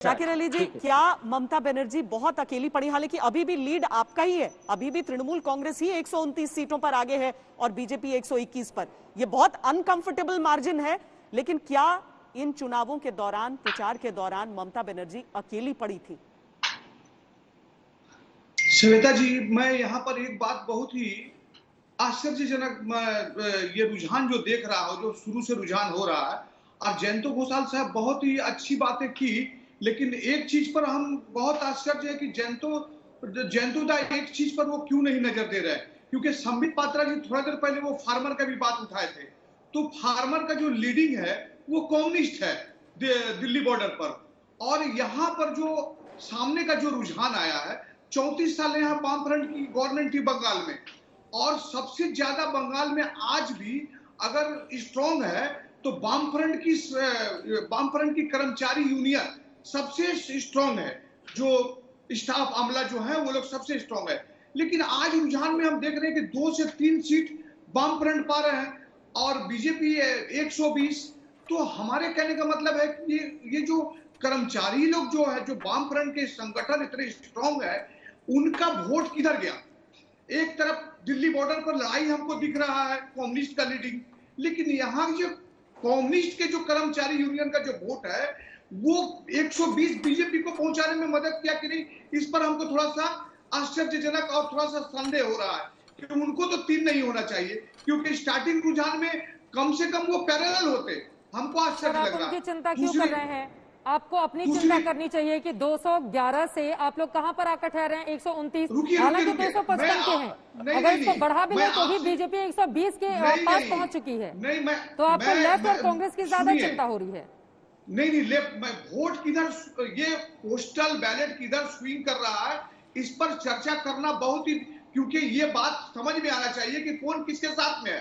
शाकिर अली जी, क्या ममता बनर्जी बहुत अकेली पड़ी? हालांकि अभी भी लीड आपका ही है, अभी भी तृणमूल कांग्रेस ही 129 सीटों पर आगे है और बीजेपी 121 पर। यह बहुत अनकंफर्टेबल मार्जिन है, लेकिन क्या इन चुनावों के दौरान, प्रचार के दौरान ममता बनर्जी अकेली पड़ी थी? श्वेता जी, मैं यहाँ पर एक बात बहुत ही आश्चर्यजनक ये रुझान जो देख रहा हूं, जो शुरू से रुझान हो रहा है। और जयंतो घोषाल साहब बहुत ही अच्छी बातें की, लेकिन एक चीज पर हम बहुत आश्चर्य है कि जयंतो दा एक चीज पर वो क्यों नहीं नजर दे रहे हैं। क्योंकि संबित पात्रा जी थोड़ा देर पहले वो फार्मर का भी बात उठाए थे, तो फार्मर का जो लीडिंग है वो कम्युनिस्ट है दिल्ली बॉर्डर पर। और यहाँ पर जो सामने का जो रुझान आया है, 34 साल यहाँ वामफ्रंट की गवर्नमेंट थी बंगाल में, और सबसे ज्यादा बंगाल में आज भी अगर स्ट्रांग है तो वामफ्रंट की कर्मचारी यूनियन सबसे स्ट्रांग है। जो स्टाफ अमला जो है वो लोग सबसे स्ट्रांग है। लेकिन आज रुझान में हम देख रहे हैं कि 2 से 3 सीट वामफ्रंट पा रहे हैं और बीजेपी 120। तो हमारे कहने का मतलब है कि ये जो कर्मचारी लोग जो है, जो वामफ्रंट के संगठन इतने स्ट्रांग है, उनका वोट किधर गया? एक तरफ दिल्ली बॉर्डर पर लड़ाई हमको दिख रहा है, कम्युनिस्ट का लीडिंग, लेकिन यहाँ जो कम्युनिस्ट के जो कर्मचारी यूनियन का जो वोट है वो 120 बीजेपी को पहुंचाने में मदद किया कि नहीं, इस पर हमको थोड़ा सा आश्चर्यजनक और थोड़ा सा संदेह हो रहा है कि उनको तो 3 नहीं होना चाहिए, क्योंकि स्टार्टिंग रुझान में कम से कम वो पैरेलल होते। हमको आश्चर्य लग रहा है। उनकी चिंता क्यों कर रहे हैं? आपको अपनी चिंता करनी चाहिए कि 211 से आप लोग कहां पर आकर ठहरे हैं 129, हालांकि 255 के हैं। अगर इसको बढ़ा भी ले तो भी बीजेपी 120 के पास पहुंच चुकी है। तो आपको लेफ्ट और कांग्रेस की ज्यादा चिंता हो रही है? नहीं, लेफ्ट वोट किधर, ये पोस्टल बैलेट किधर स्विंग कर रहा है, इस पर चर्चा करना बहुत ही, क्योंकि ये बात समझ में आना चाहिए कि कौन किसके साथ में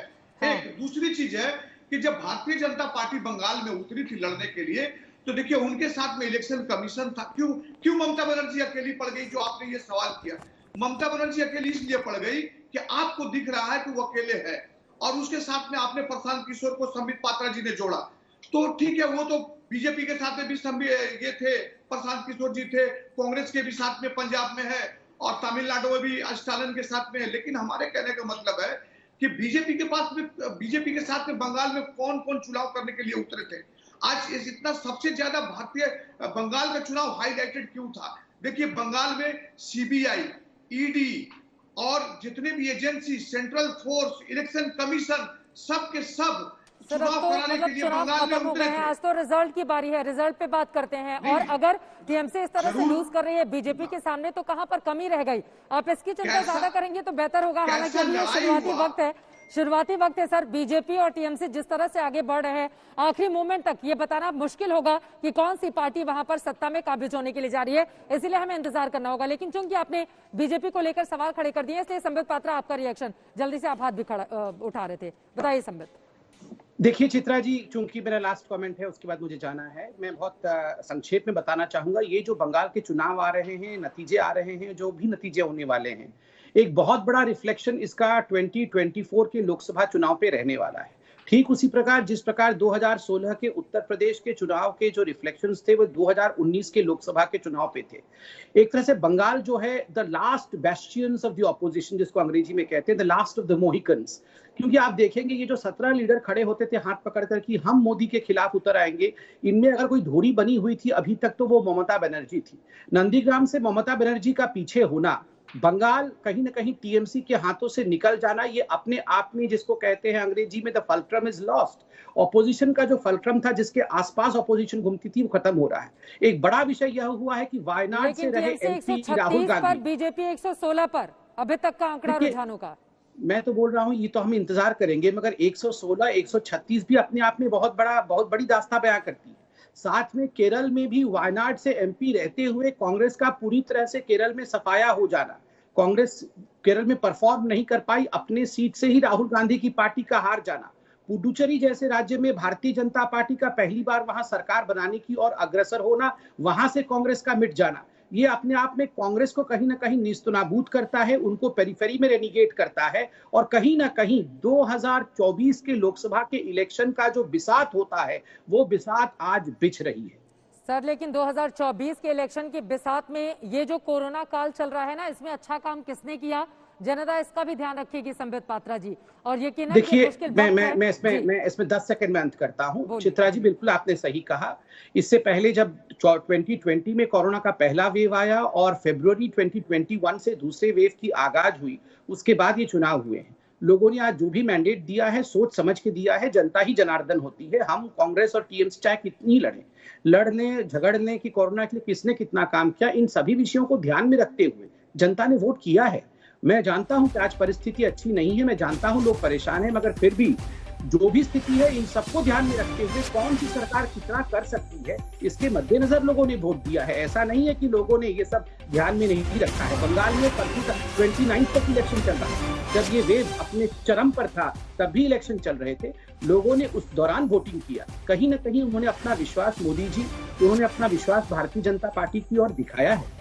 है। एक दूसरी चीज है कि जब भारतीय जनता पार्टी बंगाल में उतरी थी लड़ने के लिए, तो देखिए उनके साथ में इलेक्शन कमीशन था। क्यों ममता बनर्जी अकेली पड़ गई? जो आपने ये सवाल किया, ममता बनर्जी अकेली इसलिए पड़ गई कि आपको दिख रहा है कि वो अकेले है, और उसके साथ में आपने प्रशांत किशोर को संबित पात्रा जी ने जोड़ा। तो ठीक है, वो तो बीजेपी के साथ में भी ये थे, प्रशांत किशोर जी थे, कांग्रेस के भी साथ में पंजाब में है, और तमिलनाडु में भी स्टालिन के साथ में है। लेकिन हमारे कहने का मतलब है कि बीजेपी के साथ में बंगाल में कौन कौन चुनाव करने के लिए उतरे थे। आज इतना सबसे ज्यादा भारतीय बंगाल का चुनाव हाईलाइटेड क्यों था? देखिए, बंगाल में सीबीआई, ईडी और जितने भी agency, central force, election commission, सब के सब चुनाव कराने के लिए बंगाल में उतरे थे। आज तो रिजल्ट की बारी है, रिजल्ट पे बात करते हैं। और अगर टीएमसी इस तरह से लूज कर रही है बीजेपी के सामने, तो कहां पर कमी रह गई? आप इसकी चिंता ज्यादा करेंगे तो बेहतर होगा। हालांकि अभी ये शुरुआती वक्त है सर। बीजेपी और टीएमसी जिस तरह से आगे बढ़ रहे हैं, आखिरी मोमेंट तक ये बताना मुश्किल होगा कि कौन सी पार्टी वहां पर सत्ता में काबिज होने के लिए जा रही है, इसलिए हमें इंतजार करना होगा। लेकिन चूंकि आपने बीजेपी को लेकर सवाल खड़े कर दिए, इसलिए संबित पात्रा, आपका रिएक्शन जल्दी से, आप हाथ भी उठा रहे थे, बताइए संबित। देखिए चित्रा जी, चूंकि मेरा लास्ट कमेंट है, उसके बाद मुझे जाना है। मैं बहुत संक्षेप में बताना चाहूंगा। ये जो बंगाल के चुनाव आ रहे हैं, नतीजे आ रहे हैं, जो भी नतीजे होने वाले हैं, एक बहुत बड़ा रिफ्लेक्शन इसका 2024 के लोकसभा चुनाव पे रहने वाला है। ठीक उसी प्रकार जिस प्रकार 2016 के उत्तर प्रदेश के चुनाव के जो रिफ्लेक्शंस थे वो 2019 के लोकसभा के चुनाव पे थे। एक तरह से बंगाल जो है the last bastions of the opposition, जिसको अंग्रेजी में कहते हैं द लास्ट ऑफ द मोहिकन्स। क्योंकि आप देखेंगे ये जो 17 लीडर खड़े होते थे हाथ पकड़कर कि हम मोदी के खिलाफ उतर आएंगे, इनमें अगर कोई धुरी बनी हुई थी अभी तक तो वो ममता बनर्जी थी। नंदीग्राम से ममता बनर्जी का पीछे होना, बंगाल कहीं ना कहीं टीएमसी के हाथों से निकल जाना, ये अपने आप में, जिसको कहते हैं अंग्रेजी में the fulcrum is lost. Opposition का जो फल्क्रम था, जिसके आसपास ऑपोजिशन घूमती थी, वो खत्म हो रहा है। एक बड़ा विषय यह हुआ है कि वायनाड से रहे एमपी राहुल गांधी, बीजेपी 116 पर अभी तक का आंकड़ा रुझानों का। मैं तो बोल रहा हूं ये तो हम इंतजार करेंगे, मगर 116, 136 भी अपने आप में बहुत बड़ी दास्तां बयां करती है। साथ में केरल में भी वायनाड से एमपी रहते हुए कांग्रेस का पूरी तरह से केरल में सफाया हो जाना। कांग्रेस केरल में परफॉर्म नहीं कर पाई, अपने सीट से ही राहुल गांधी की पार्टी का हार जाना। पुडुचेरी जैसे राज्य में भारतीय जनता पार्टी का पहली बार वहां सरकार बनाने की और अग्रसर होना, वहां से कांग्रेस का मिट जाना, ये अपने आप में कांग्रेस को कहीं ना कहीं निस्तनाबूद करता है, उनको पेरिफेरी में रेनिगेट करता है। और कहीं ना कहीं 2024 के लोकसभा के इलेक्शन का जो बिसात होता है, वो बिसात आज बिछ रही है। सर लेकिन 2024 के इलेक्शन के बिसात में ये जो कोरोना काल चल रहा है ना, इसमें अच्छा काम किसने किया, जनता इसका भी ध्यान रखेगी संबित पात्रा जी। और यकीनन देखिए मैं इसमें 10 सेकंड में अंत करता हूं। चित्रा जी बिल्कुल आपने सही कहा। इससे पहले जब 2020 में कोरोना का पहला वेव आया और फरवरी 2021 से दूसरे वेव की आगाज हुई, उसके बाद ये चुनाव हुए हैं। लोगों ने आज जो भी मैंडेट दिया है सोच समझ के दिया है। जनता ही जनार्दन होती है। हम कांग्रेस और टीएमसी चाहे कितनी लड़ लें झगड़ लें कि कोरोना के लिए किसने कितना काम किया, इन सभी विषयों को ध्यान में रखते हुए जनता ने वोट किया है। मैं जानता हूं कि आज परिस्थिति अच्छी नहीं है, मैं जानता हूं लोग परेशान हैं, मगर फिर भी जो भी स्थिति है इन सबको ध्यान में रखते हुए कौन सी सरकार कितना कर सकती है, इसके मद्देनजर लोगों ने वोट दिया है। ऐसा नहीं है कि लोगों ने ये सब ध्यान में नहीं रखा है। बंगाल में 29 तक इलेक्शन चल रहा है, जब ये वेव अपने चरम पर था तब भी इलेक्शन चल रहे थे। लोगों ने उस दौरान वोटिंग किया। कहीं ना कहीं उन्होंने अपना विश्वास मोदी जी, उन्होंने अपना विश्वास भारतीय जनता पार्टी की ओर दिखाया है।